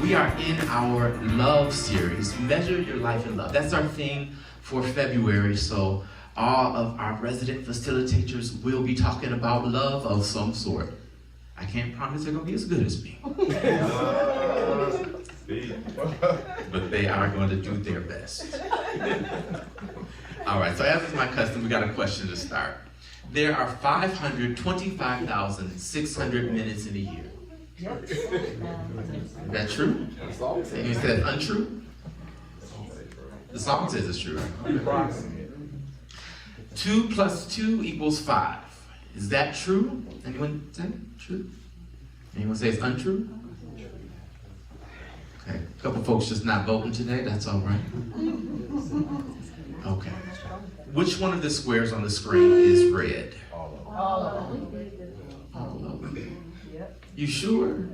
We are in our love series, Measure Your Life in Love. That's our theme for February, so all of our resident facilitators will be talking about love of some sort. I can't promise they're going to be as good as me. But they are going to do their best. All right, so as is my custom, we got a question to start. There are 525,600 minutes in a year. Is that true? And you said untrue? The song says it's true. 2 plus 2 equals 5. Is that true? Anyone say true? Anyone say it's untrue? Okay, a couple folks just not voting today. That's all right. Okay. Which one of the squares on the screen is red? All of them. All of them. You sure?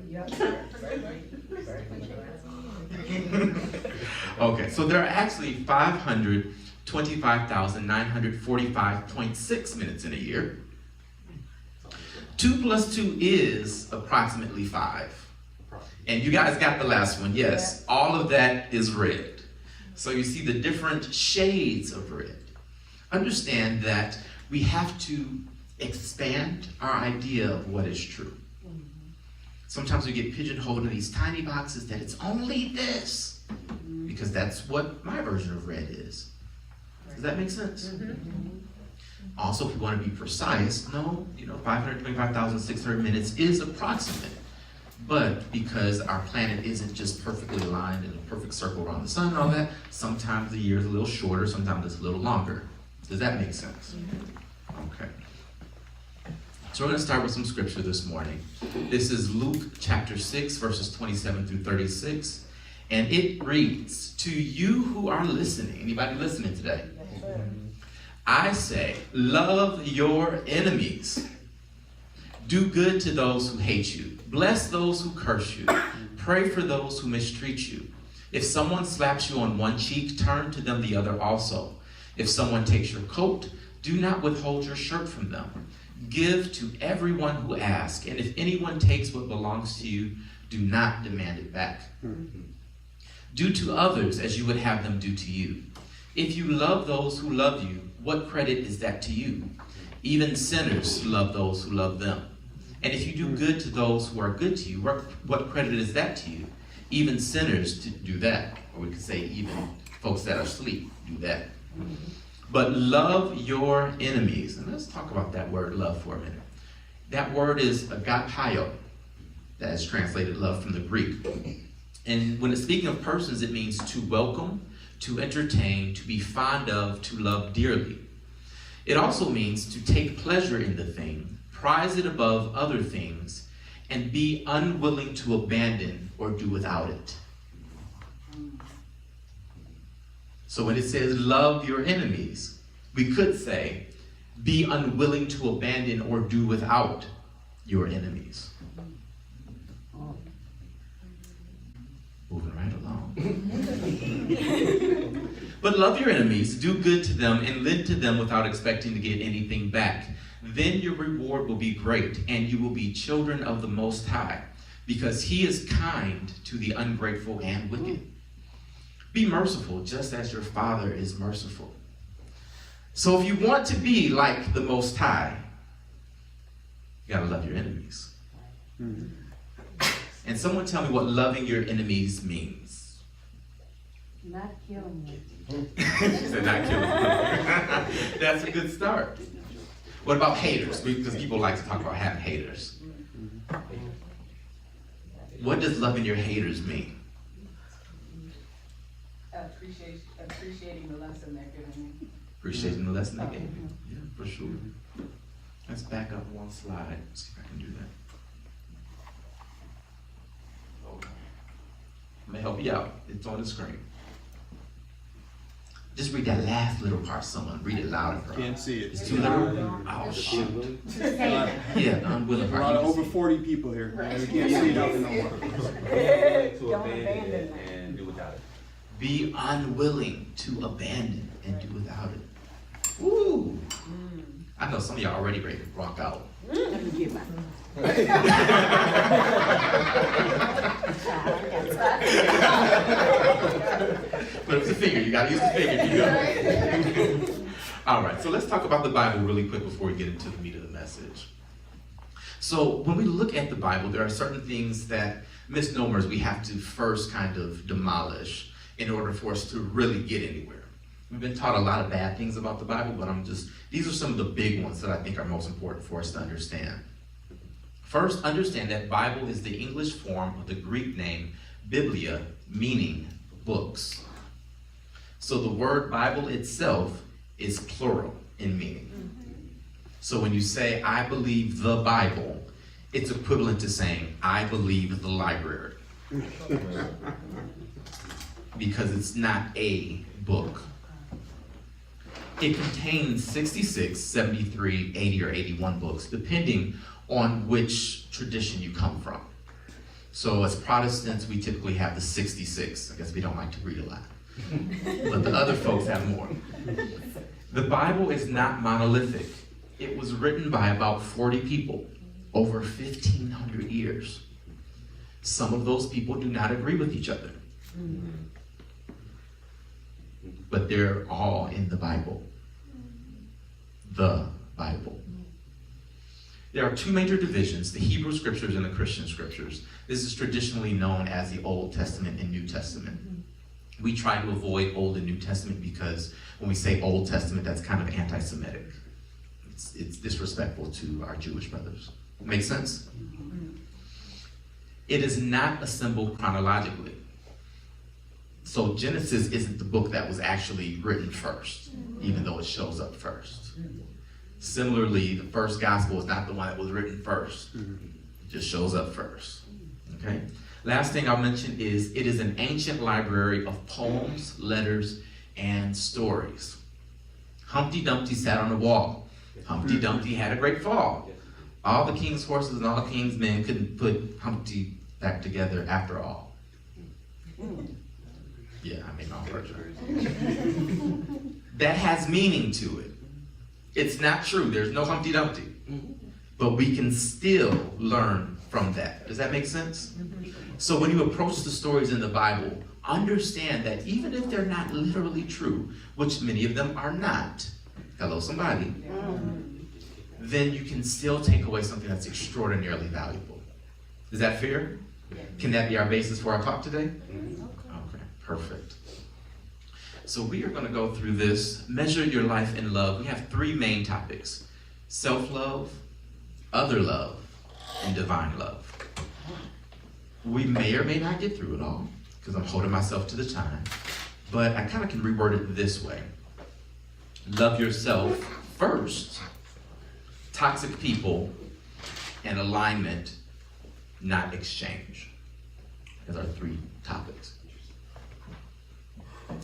Okay, so there are actually 525,945.6 minutes in a year. 2 plus 2 is approximately 5. And you guys got the last one, yes. All of that is red. So you see the different shades of red. Understand that we have to expand our idea of what is true. Sometimes we get pigeonholed in these tiny boxes that it's only this, because that's what my version of red is. Does that make sense? Also, if we want to be precise, no, 525,600 minutes is approximate. But because our planet isn't just perfectly aligned in a perfect circle around the sun and all that, sometimes the year is a little shorter, sometimes it's a little longer. Does that make sense? Okay. So we're going to start with some scripture this morning. This is Luke chapter 6, verses 27 through 36. And it reads, "To you who are listening," anybody listening today? Yes, sir. "I say, love your enemies. Do good to those who hate you. Bless those who curse you. Pray for those who mistreat you. If someone slaps you on one cheek, turn to them the other also. If someone takes your coat, do not withhold your shirt from them. Give to everyone who asks, and if anyone takes what belongs to you, do not demand it back. Do to others as you would have them do to you. If you love those who love you, what credit is that to you? Even sinners love those who love them. And if you do good to those who are good to you, what credit is that to you? Even sinners do that. Or we could say even folks that are asleep do that. But love your enemies." And let's talk about that word love for a minute. That word is agapio. That is translated love from the Greek. And when it's speaking of persons, it means to welcome, to entertain, to be fond of, to love dearly. It also means to take pleasure in the thing, prize it above other things, and be unwilling to abandon or do without it. So when it says love your enemies, we could say be unwilling to abandon or do without your enemies. Moving right along. "But love your enemies, do good to them, and lend to them without expecting to get anything back. Then your reward will be great, and you will be children of the Most High, because He is kind to the ungrateful and wicked. Be merciful, just as your Father is merciful." So if you want to be like the Most High, you gotta love your enemies. And someone tell me what loving your enemies means. Not killing you. She said not killing them. That's a good start. What about haters? Because people like to talk about having haters. What does loving your haters mean? Appreciating the lesson they're giving me. Appreciating the lesson they gave you. Yeah, for sure. Let's back up one slide. Let's see if I can do that. I'm going to help you out. It's on the screen. Just read that last little part, someone. Read it louder. Can't see it. It's too little? Oh, shoot. Yeah, the unwilling There are a part. lot of over 40 people here. We can't see nothing no more. To abandon it and do without it. Be unwilling to abandon and do without it. Woo! I know some of y'all already ready to rock out. But it's a figure, you gotta use the figure, you know. All right, so let's talk about the Bible really quick before we get into the meat of the message. So when we look at the Bible, there are certain things that, misnomers, we have to first kind of demolish in order for us to really get anywhere. We've been taught a lot of bad things about the Bible, but these are some of the big ones that I think are most important for us to understand. First, understand that Bible is the English form of the Greek name Biblia, meaning books. So the word Bible itself is plural in meaning. So when you say, I believe the Bible, it's equivalent to saying, I believe the library. Because it's not a book. It contains 66, 73, 80, or 81 books, depending on which tradition you come from. So as Protestants, we typically have the 66. I guess we don't like to read a lot. But the other folks have more. The Bible is not monolithic. It was written by about 40 people over 1,500 years. Some of those people do not agree with each other. But they're all in the Bible. The Bible. There are two major divisions, the Hebrew scriptures and the Christian scriptures. This is traditionally known as the Old Testament and New Testament. We try to avoid Old and New Testament because when we say Old Testament, that's kind of anti-Semitic. It's disrespectful to our Jewish brothers. Make sense? It is not assembled chronologically. So Genesis isn't the book that was actually written first, even though it shows up first. Similarly, the first gospel is not the one that was written first. It just shows up first. Okay? Last thing I'll mention is it is an ancient library of poems, letters, and stories. Humpty Dumpty sat on the wall. Humpty Dumpty had a great fall. All the king's horses and all the king's men couldn't put Humpty back together after all. Yeah, I made my own version. That has meaning to it. It's not true. There's no Humpty Dumpty. But we can still learn from that. Does that make sense? So when you approach the stories in the Bible, understand that even if they're not literally true, which many of them are not, hello somebody, then you can still take away something that's extraordinarily valuable. Is that fair? Can that be our basis for our talk today? Okay, perfect. So we are going to go through this, measure your life in love. We have three main topics: self-love, other love, and divine love. We may or may not get through it all, because I'm holding myself to the time, but I kind of can reword it this way. Love yourself first, toxic people, and alignment, not exchange. Those are three topics.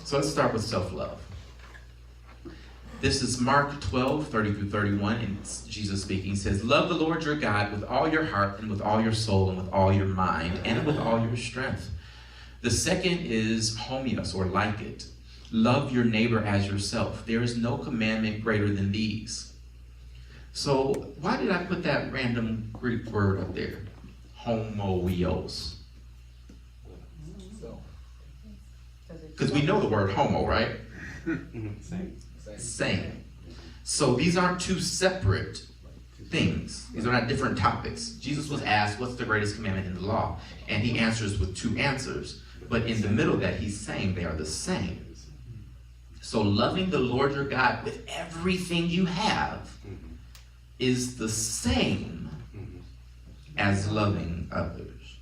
So let's start with self-love. This is Mark 12, 30 through 31, and it's Jesus speaking. He says, love the Lord your God with all your heart and with all your soul and with all your mind and with all your strength. The second is homios, or like it. Love your neighbor as yourself. There is no commandment greater than these. So why did I put that random Greek word up there? Homoios. Because we know the word homo, right? Same. So these aren't two separate things. These are not different topics. Jesus was asked, what's the greatest commandment in the law? And he answers with two answers. But in the middle of that, he's saying they are the same. So loving the Lord your God with everything you have is the same as loving others.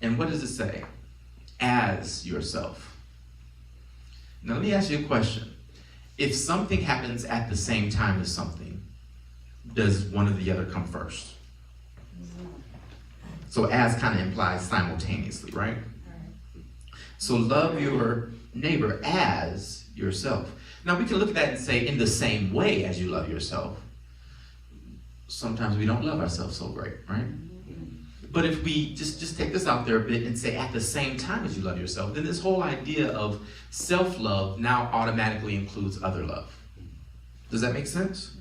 And what does it say? As yourself. Now let me ask you a question. If something happens at the same time as something, does one or the other come first? So as kind of implies simultaneously, right? So love your neighbor as yourself. Now we can look at that and say in the same way as you love yourself. Sometimes we don't love ourselves so great, right? But if we just take this out there a bit and say at the same time as you love yourself, then this whole idea of self-love now automatically includes other love. Does that make sense?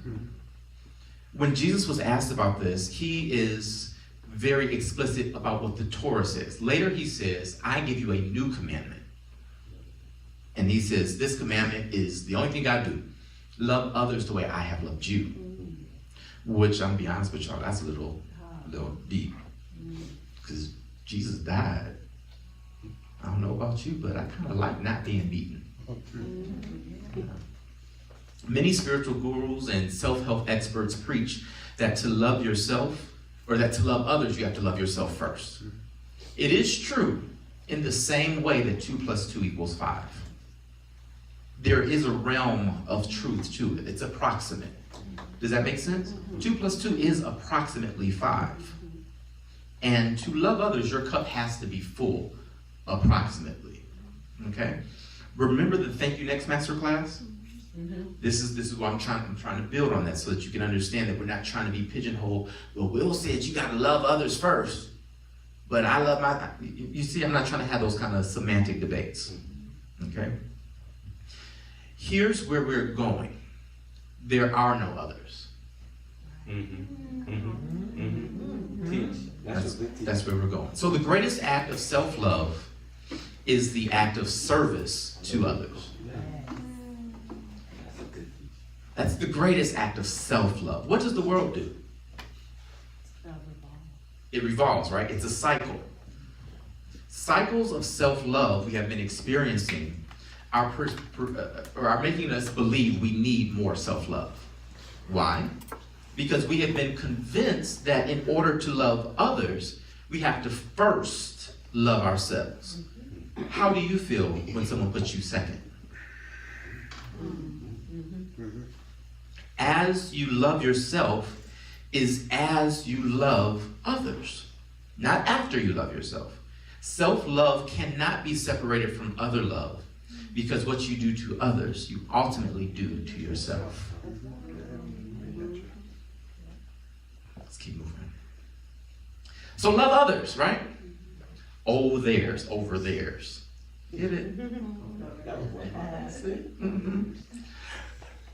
When Jesus was asked about this, he is very explicit about what the Torah says. Later he says, I give you a new commandment. And he says, this commandment is the only thing I do. Love others the way I have loved you. Which, I'm gonna be honest with y'all, that's a little deep. Because Jesus died. I don't know about you, but I kind of like not being beaten. Many spiritual gurus and self-help experts preach that to love yourself, or that to love others, you have to love yourself first. It is true in the same way that 2 + 2 = 5. There is a realm of truth to it. It's approximate. Does that make sense? 2 + 2 is approximately 5. And to love others, your cup has to be full, approximately. Okay? Remember the Thank You Next MasterClass? This is what I'm trying to build on that so that you can understand that we're not trying to be pigeonholed. Well, Will said you got to love others first, but I love my. You see, I'm not trying to have those kind of semantic debates. Okay. Here's where we're going. There are no others. That's where we're going. So the greatest act of self-love is the act of service to others. That's the greatest act of self-love. What does the world do? It revolves, right? It's a cycle. Cycles of self-love we have been experiencing are making us believe we need more self-love. Why? Because we have been convinced that in order to love others, we have to first love ourselves. How do you feel when someone puts you second? As you love yourself is as you love others, not after you love yourself. Self-love cannot be separated from other love, because what you do to others, you ultimately do to yourself. Let's keep moving. So love others, right? Oh, theirs, over theirs. Get it?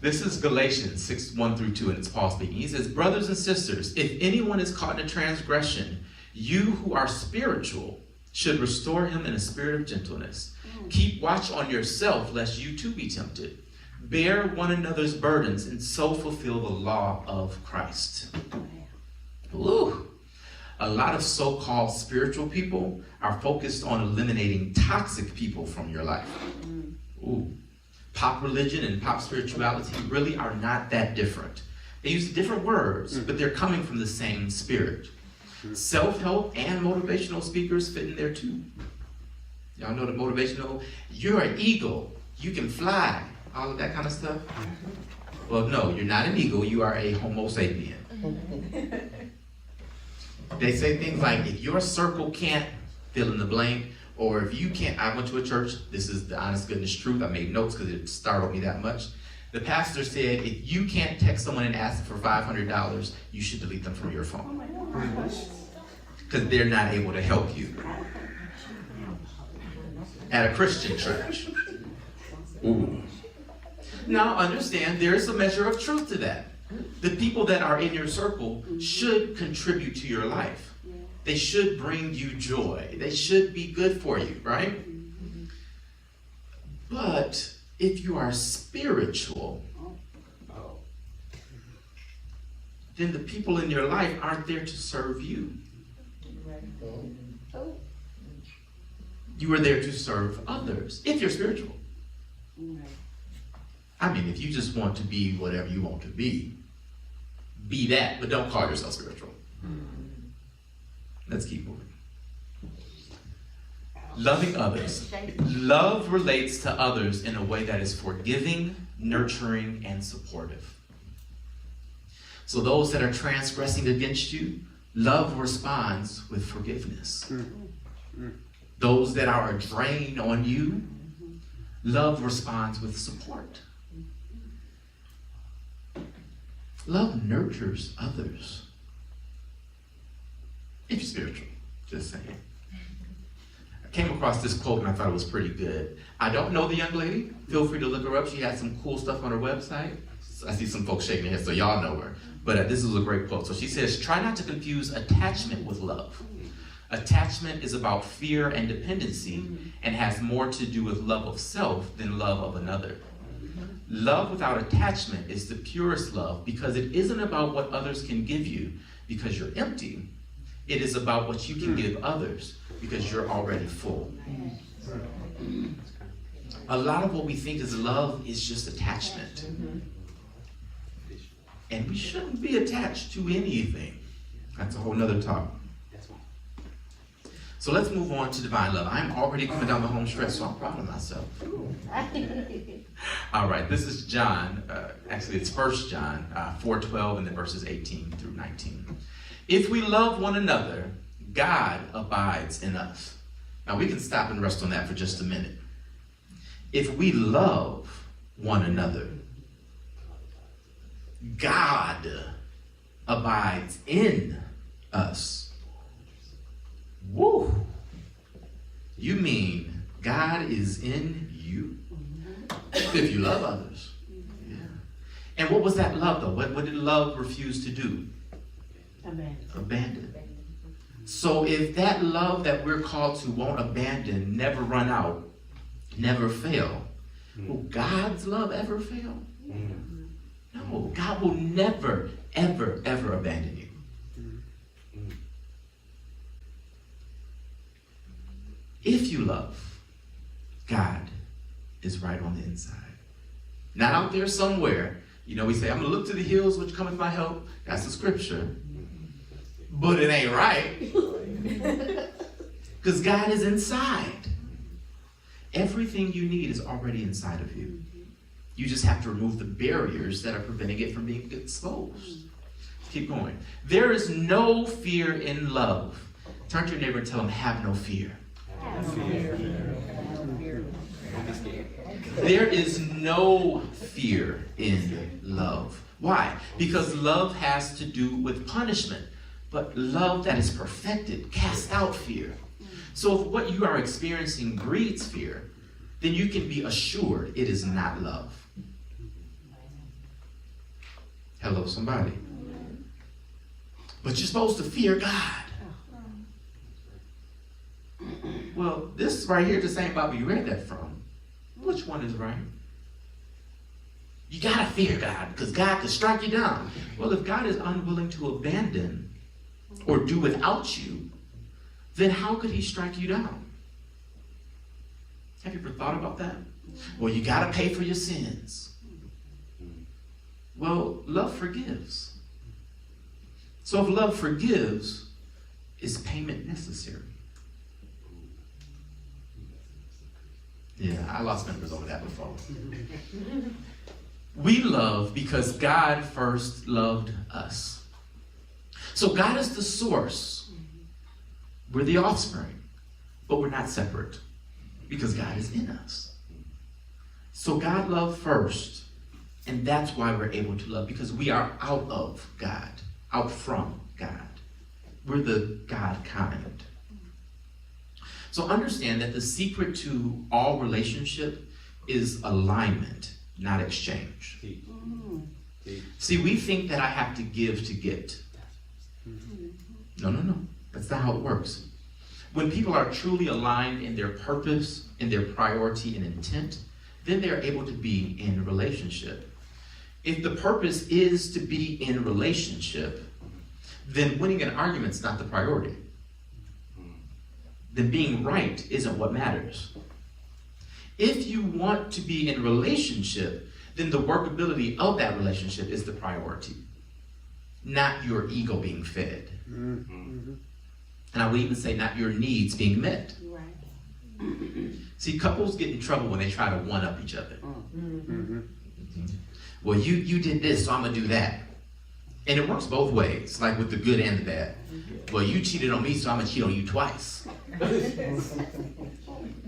This is Galatians 6:1-2, and it's Paul speaking. He says, brothers and sisters, if anyone is caught in a transgression, you who are spiritual should restore him in a spirit of gentleness. Keep watch on yourself, lest you too be tempted. Bear one another's burdens, and so fulfill the law of Christ. Ooh. A lot of so-called spiritual people are focused on eliminating toxic people from your life. Ooh. Pop religion and pop spirituality really are not that different. They use different words, but they're coming from the same spirit. Self-help and motivational speakers fit in there too. Y'all know the motivational, you're an eagle, you can fly, all of that kind of stuff. Well, no, you're not an eagle, you are a Homo sapien. They say things like, if your circle can't fill in the blank, or if you can't, I went to a church, this is the honest goodness truth, I made notes because it startled me that much. The pastor said, if you can't text someone and ask them for $500, you should delete them from your phone. Because they're not able to help you. At a Christian church. Ooh. Now understand, there is a measure of truth to that. The people that are in your circle should contribute to your life. They should bring you joy. They should be good for you, right? But if you are spiritual, then the people in your life aren't there to serve you. You are there to serve others, if you're spiritual. I mean, if you just want to be whatever you want to be that, but don't call yourself spiritual. Let's keep moving. Loving others. Love relates to others in a way that is forgiving, nurturing, and supportive. So those that are transgressing against you, love responds with forgiveness. Those that are a drain on you, love responds with support. Love nurtures others. If you're spiritual, just saying. I came across this quote and I thought it was pretty good. I don't know the young lady. Feel free to look her up. She has some cool stuff on her website. I see some folks shaking their heads, so y'all know her. But this is a great quote. So she says, try not to confuse attachment with love. Attachment is about fear and dependency and has more to do with love of self than love of another. Love without attachment is the purest love because it isn't about what others can give you because you're empty. It is about what you can give others because you're already full. A lot of what we think is love is just attachment. And we shouldn't be attached to anything. That's a whole nother talk. So let's move on to divine love. I'm already coming down the home stretch, so I'm proud of myself. All right, this is John. Actually, it's 1 John 4:12 and then verses 18 through 19. If we love one another, God abides in us. Now we can stop and rest on that for just a minute. If we love one another, God abides in us. Woo! You mean God is in you? If you love others. Yeah. And what was that love though? What did love refuse to do? Abandon. So if that love that we're called to won't abandon, never run out, never fail, will God's love ever fail? No, God will never, ever, ever abandon you. If you love, God is right on the inside. Not out there somewhere. You know, we say, I'm going to look to the hills which cometh my help. That's the scripture. But it ain't right. Because God is inside. Everything you need is already inside of you. You just have to remove the barriers that are preventing it from being exposed. Keep going. There is no fear in love. Turn to your neighbor and tell them, have no fear. There is no fear in love. Why? Because love has to do with punishment. But love that is perfected casts out fear. So if what you are experiencing breeds fear, then you can be assured it is not love. Hello, somebody. But you're supposed to fear God. Well, this right here, the same Bible you read that from. Which one is right? You gotta fear God because God can strike you down. Well, if God is unwilling to abandon or do without you, then how could he strike you down? Have you ever thought about that? Well, you gotta pay for your sins. Well, love forgives. So if love forgives, is payment necessary? Yeah, I lost members over that before. We love because God first loved us. So God is the source. We're the offspring, but we're not separate because God is in us. So God loved first, and that's why we're able to love, because we are out of God, out from God. We're the God kind. So understand that the secret to all relationship is alignment, not exchange. See, we think that I have to give to get. No. That's not how it works. When people are truly aligned in their purpose, in their priority and intent, then they're able to be in relationship. If the purpose is to be in relationship, then winning an argument's not the priority. Then being right isn't what matters. If you want to be in relationship, then the workability of that relationship is the priority, not your ego being fed. And I would even say not your needs being met. See, couples get in trouble when they try to one-up each other. Well, you did this, so I'm going to do that. And it works both ways, like with the good and the bad. Well, you cheated on me, so I'm going to cheat on you twice.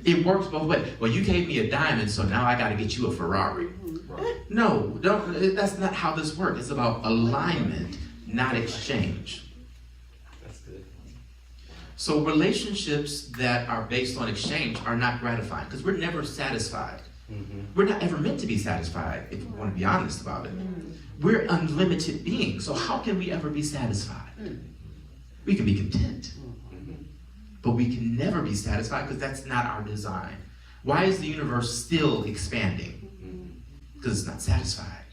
It works both ways. Well, you gave me a diamond, so now I got to get you a Ferrari. No, that's not how this works. It's about alignment, not exchange. That's good. So relationships that are based on exchange are not gratifying because we're never satisfied We're not ever meant to be satisfied, if we want to be honest about it. We're unlimited beings, so how can we ever be satisfied? We can be content, but we can never be satisfied because that's not our design. Why is the universe still expanding? Because it's not satisfied.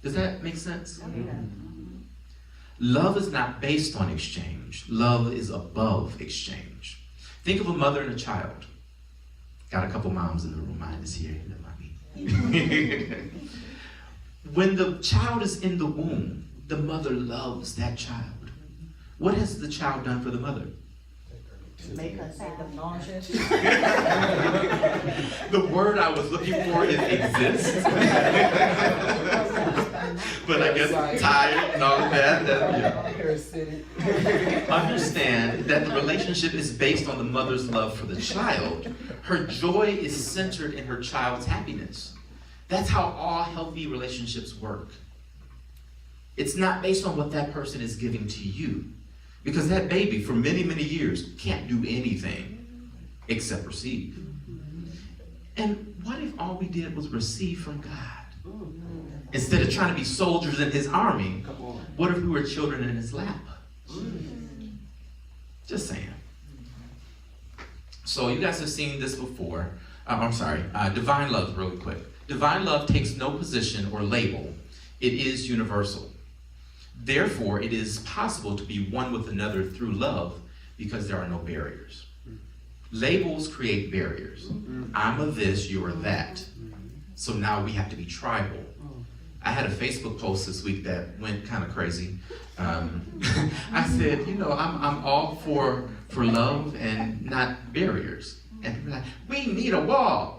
Does that make sense? Love is not based on exchange. Love is above exchange. Think of a mother and a child. Got a couple moms in the room. Mine is here. When the child is in the womb, the mother loves that child. What has the child done for the mother? Make us say the nauseous. The word I was looking for is exist. But I guess tired and all of that. Understand that the relationship is based on the mother's love for the child. Her joy is centered in her child's happiness. That's how all healthy relationships work. It's not based on what that person is giving to you. Because that baby, for many, many years, can't do anything except receive. And what if all we did was receive from God? Instead of trying to be soldiers in his army, what if we were children in his lap? Just saying. So you guys have seen this before. Divine love, really quick. Divine love takes no position or label. It is universal. Therefore, it is possible to be one with another through love because there are no barriers. Labels create barriers. I'm a this, you're a that. So now we have to be tribal. I had a Facebook post this week that went kind of crazy. I said, I'm all for love and not barriers. And people were like, we need a wall.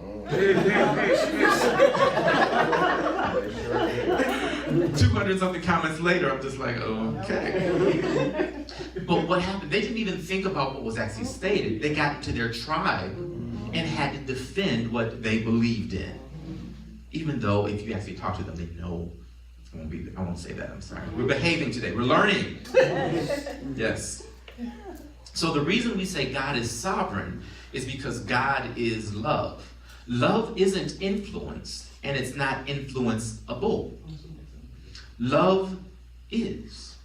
200 something comments later, I'm just like, okay. But what happened? They didn't even think about what was actually stated. They got into their tribe and had to defend what they believed in. Even though if you actually talk to them, they know. I won't say that, I'm sorry. We're behaving today, we're learning. Yes. So the reason we say God is sovereign is because God is love. Love isn't influence, and it's not influenceable. Love is.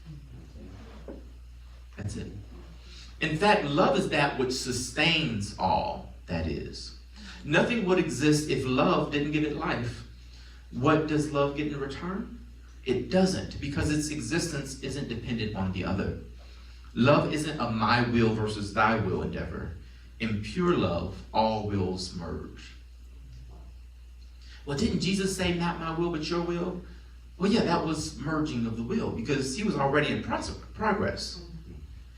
That's it. In fact, love is that which sustains all that is. Nothing would exist if love didn't give it life. What does love get in return? It doesn't, because its existence isn't dependent on the other. Love isn't a my will versus thy will endeavor. In pure love, all wills merge. Well, didn't Jesus say, not my will, but your will? Well, yeah, that was merging of the will, because he was already in progress.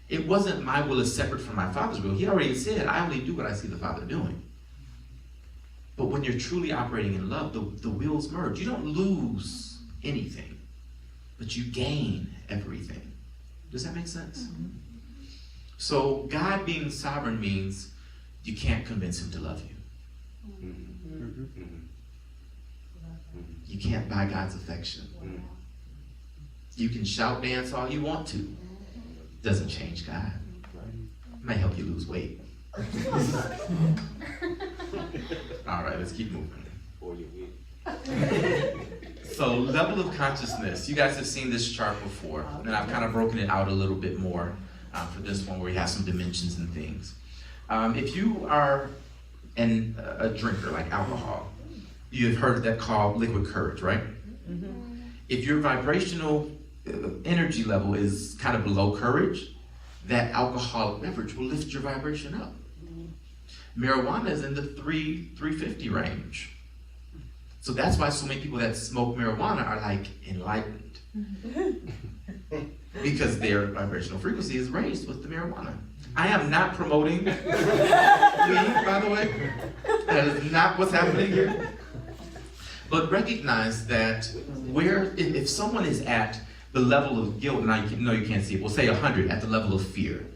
It wasn't my will is separate from my Father's will. He already said, I only do what I see the Father doing. But when you're truly operating in love, the wills merge. You don't lose anything, but you gain everything. Does that make sense? So God being sovereign means you can't convince him to love you. You can't buy God's affection. You can shout, dance all you want to. Doesn't change God. Might help you lose weight. All right, let's keep moving. So level of consciousness. You guys have seen this chart before, and I've kind of broken it out a little bit more for this one where you have some dimensions and things. If you are a drinker, like alcohol, you've heard of that called liquid courage, right? If your vibrational energy level is kind of below courage, that alcoholic beverage will lift your vibration up. Marijuana is in the 350 range. So that's why so many people that smoke marijuana are like enlightened. Because their vibrational frequency is raised with the marijuana. I am not promoting weed, by the way. That is not what's happening here. But recognize that if someone is at the level of guilt, and I know you can't see it, we'll say 100 at the level of fear,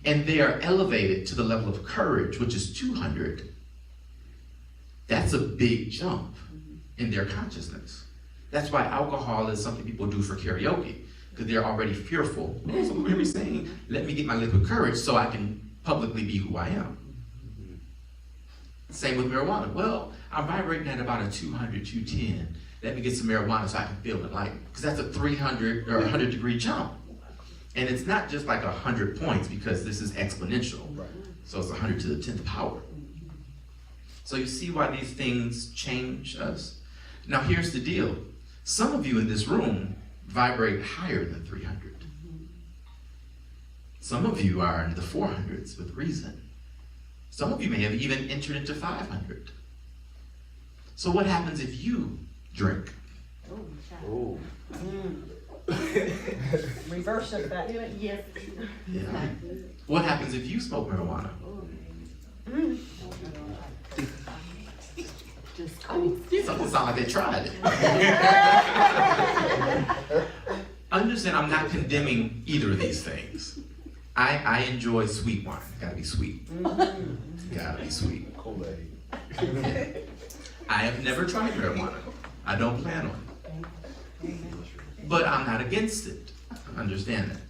and they are elevated to the level of courage, which is 200, that's a big jump in their consciousness. That's why alcohol is something people do for karaoke, because they're already fearful. So we hear me saying, let me get my liquid courage so I can publicly be who I am. Same with marijuana. Well, I'm vibrating at about a 200, 210. Let me get some marijuana so I can feel it, like, because that's a 300 or 100 degree jump. And it's not just like 100 points, because this is exponential. Right. So it's 100 to the 10th power. So you see why these things change us? Now here's the deal. Some of you in this room vibrate higher than 300. Some of you are in the 400s with reason. Some of you may have even entered into 500. So what happens if you drink? Oh, reverse effect. Yes. Yeah. What happens if you smoke marijuana? Something sounds like they tried it. Understand, I'm not condemning either of these things. I enjoy sweet wine. Gotta be sweet. Gotta be sweet. I have never tried marijuana. I don't plan on it. But I'm not against it. Understand that.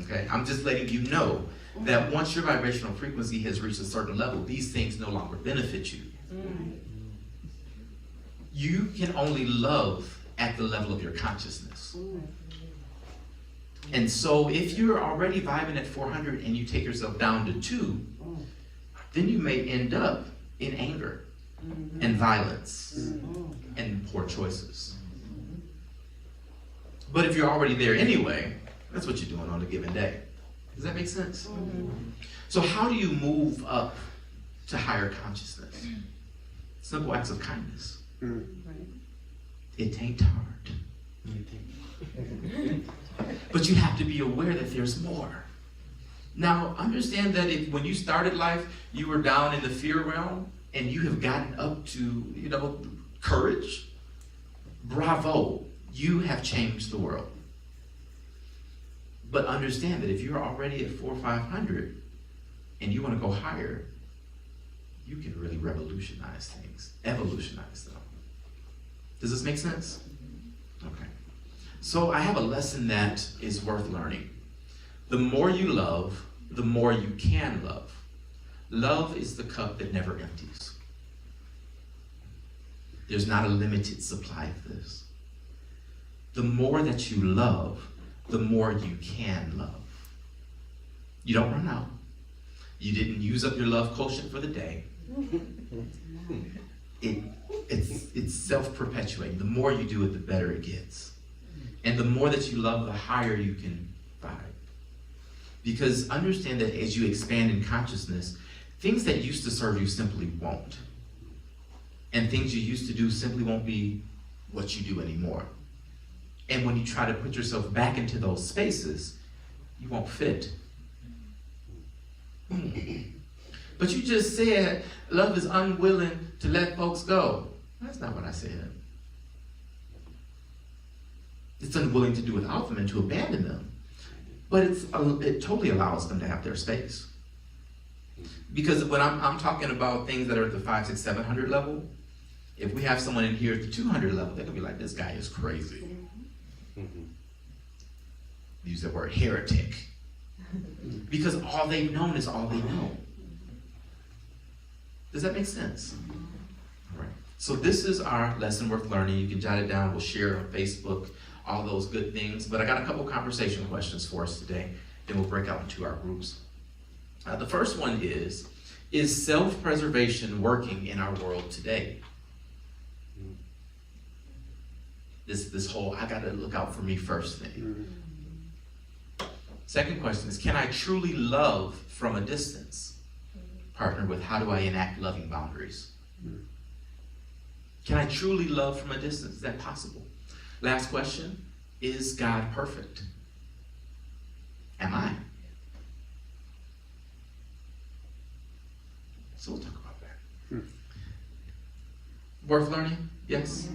Okay? I'm just letting you know that once your vibrational frequency has reached a certain level, these things no longer benefit you. You can only love at the level of your consciousness. And so if you're already vibing at 400 and you take yourself down to 2, then you may end up in anger and violence and poor choices. But if you're already there anyway, that's what you're doing on a given day. Does that make sense? So how do you move up to higher consciousness? Simple acts of kindness. It ain't hard. But you have to be aware that there's more. Now, understand that if when you started life, you were down in the fear realm, and you have gotten up to, courage. Bravo, you have changed the world. But understand that if you're already at 400 or 500, and you want to go higher, you can really revolutionize things, evolutionize them. Does this make sense? Okay. So I have a lesson that is worth learning. The more you love, the more you can love. Love is the cup that never empties. There's not a limited supply of this. The more that you love, the more you can love. You don't run out. You didn't use up your love quotient for the day. It's self-perpetuating. The more you do it, the better it gets. And the more that you love, the higher you can vibe. Because understand that as you expand in consciousness, things that used to serve you simply won't. And things you used to do simply won't be what you do anymore. And when you try to put yourself back into those spaces, you won't fit. But you just said love is unwilling to let folks go. That's not what I said. It's unwilling to do without them and to abandon them. But it totally allows them to have their space. Because when I'm talking about things that are at the 500, 600, 700 level, if we have someone in here at the 200 level, they're going to be like, this guy is crazy. Use that word, heretic. Because all they've known is all they know. Does that make sense? All right. So this is our lesson worth learning. You can jot it down. We'll share it on Facebook, all those good things. But I got a couple conversation questions for us today. Then we'll break out into our groups. The first one is self-preservation working in our world today? This whole, I gotta look out for me first thing. Second question is, can I truly love from a distance? Partner with, how do I enact loving boundaries? Can I truly love from a distance? Is that possible? Last question, is God perfect? Am I? So we'll talk about that. Worth learning? Yes?